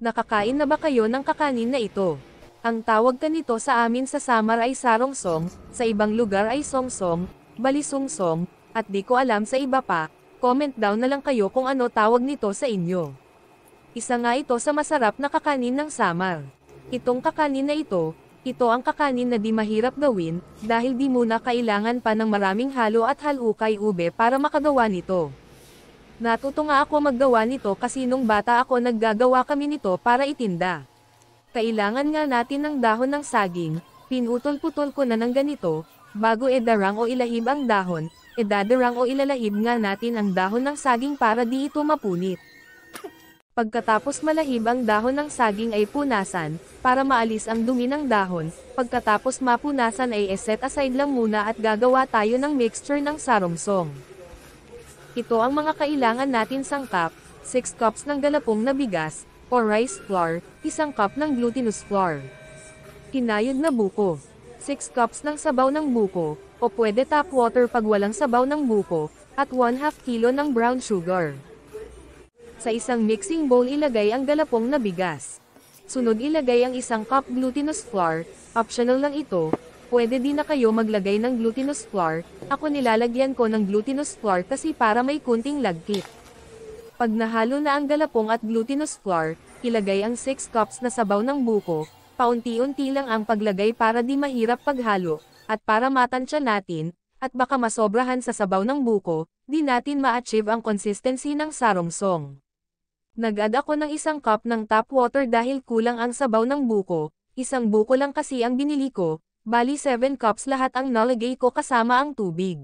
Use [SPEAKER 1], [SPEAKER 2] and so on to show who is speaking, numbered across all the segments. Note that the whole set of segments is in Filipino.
[SPEAKER 1] Nakakain na ba kayo ng kakanin na ito? Ang tawag kanito sa amin sa Samar ay sarongsong, sa ibang lugar ay songsong, balisungsong, at di ko alam sa iba pa. Comment down na lang kayo kung ano tawag nito sa inyo. Isa nga ito sa masarap na kakanin ng Samar. Itong kakanin na ito ang kakanin na di mahirap gawin, dahil di muna kailangan pa ng maraming halo at halukay ube para makagawa nito. Natuto nga ako maggawa nito kasi nung bata ako naggagawa kami nito para itinda. Kailangan nga natin ng dahon ng saging, pinutol-putol ko na ng ganito, bago edarang o ilahib ang dahon, edadarang o ilalahib nga natin ang dahon ng saging para di ito mapunit. Pagkatapos malahib ang dahon ng saging ay punasan, para maalis ang dumi ng dahon, pagkatapos mapunasan ay set aside lang muna at gagawa tayo ng mixture ng sarongsong. Ito ang mga kailangan natin: sangkap, 6 cups ng galapong na bigas, o rice flour, 1 cup ng glutinous flour. Kinayod na buko, 6 cups ng sabaw ng buko, o pwede tap water pag walang sabaw ng buko, at 1/2 kilo ng brown sugar. Sa isang mixing bowl ilagay ang galapong na bigas. Sunod ilagay ang 1 cup glutinous flour, optional lang ito, pwede din na kayo maglagay ng glutinous flour, ako nilalagyan ko ng glutinous flour kasi para may kunting lagkit. Pag nahalo na ang galapong at glutinous flour, ilagay ang 6 cups na sabaw ng buko, paunti-unti lang ang paglagay para di mahirap paghalo, at para matansya natin, at baka masobrahan sa sabaw ng buko, di natin ma-achieve ang consistency ng sarongsong. Nag-add ako ng 1 cup ng tap water dahil kulang ang sabaw ng buko, 1 buko lang kasi ang binili ko, bali 7 cups lahat ang nalagay ko kasama ang tubig.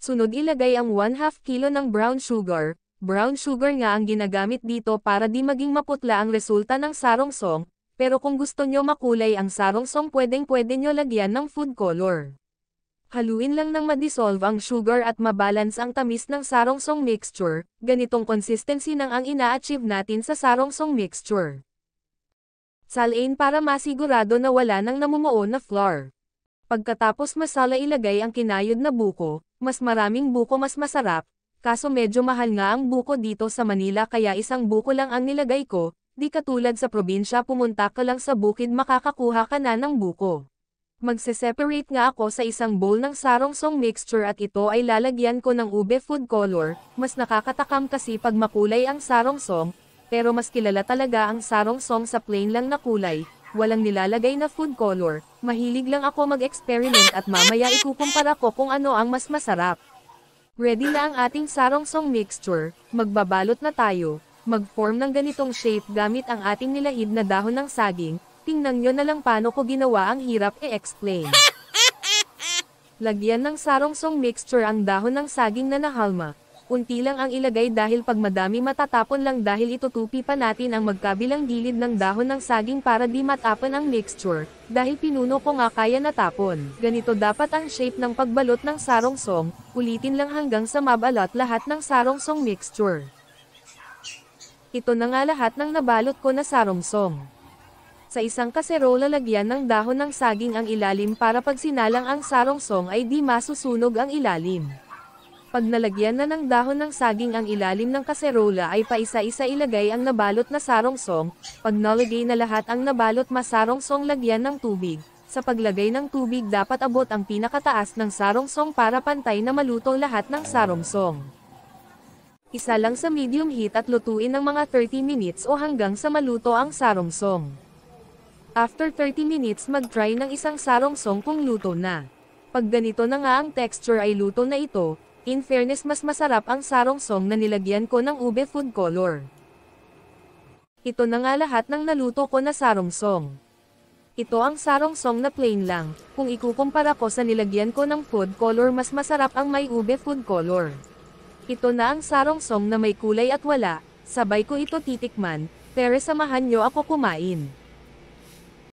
[SPEAKER 1] Sunod ilagay ang 1/2 kilo ng brown sugar nga ang ginagamit dito para di maging maputla ang resulta ng sarongsong, pero kung gusto nyo makulay ang sarongsong pwedeng-pwede nyo lagyan ng food color. Haluin lang ng ma-dissolve ang sugar at mabalance ang tamis ng sarongsong mixture, ganitong consistency nang ang ina-achieve natin sa sarongsong mixture. Salain para masigurado na wala nang namumuo na flour. Pagkatapos masala ilagay ang kinayod na buko, mas maraming buko mas masarap, kaso medyo mahal nga ang buko dito sa Manila kaya 1 buko lang ang nilagay ko, di katulad sa probinsya pumunta ka lang sa bukid makakakuha ka na ng buko. Magse-separate nga ako sa 1 bowl ng sarongsong mixture at ito ay lalagyan ko ng ube food color, mas nakakatakam kasi pag makulay ang sarongsong, pero mas kilala talaga ang sarongsong sa plain lang na kulay, walang nilalagay na food color, mahilig lang ako mag-experiment at mamaya ikukumpara ko kung ano ang mas masarap. Ready na ang ating sarongsong mixture, magbabalot na tayo, mag-form ng ganitong shape gamit ang ating nilahib na dahon ng saging. Tingnan nyo na lang paano ko ginawa, ang hirap i-explain. Lagyan ng sarongsong mixture ang dahon ng saging na nahalma. Unti lang ang ilagay dahil pag madami matatapon lang dahil itutupi pa natin ang magkabilang gilid ng dahon ng saging para di matapon ang mixture, dahil pinuno ko nga kaya natapon. Ganito dapat ang shape ng pagbalot ng sarongsong, ulitin lang hanggang sa mabalot lahat ng sarongsong mixture. Ito na nga lahat ng nabalot ko na sarongsong. Sa isang kaserola lagyan ng dahon ng saging ang ilalim para pag sinalang ang sarongsong ay di masusunog ang ilalim. Pag nalagyan na ng dahon ng saging ang ilalim ng kaserola ay paisa-isa ilagay ang nabalot na sarongsong, pag nalagay na lahat ang nabalot masarongsong lagyan ng tubig. Sa paglagay ng tubig dapat abot ang pinakataas ng sarongsong para pantay na maluto lahat ng sarongsong. Isa lang sa medium heat at lutuin ng mga 30 minutes o hanggang sa maluto ang sarongsong. After 30 minutes mag-try ng isang sarongsong kung luto na. Pag ganito na nga ang texture ay luto na ito, in fairness mas masarap ang sarongsong na nilagyan ko ng ube food color. Ito na nga lahat ng naluto ko na sarongsong. Ito ang sarongsong na plain lang, kung ikukumpara ko sa nilagyan ko ng food color mas masarap ang may ube food color. Ito na ang sarongsong na may kulay at wala, sabay ko ito titikman, pero samahan nyo ako kumain.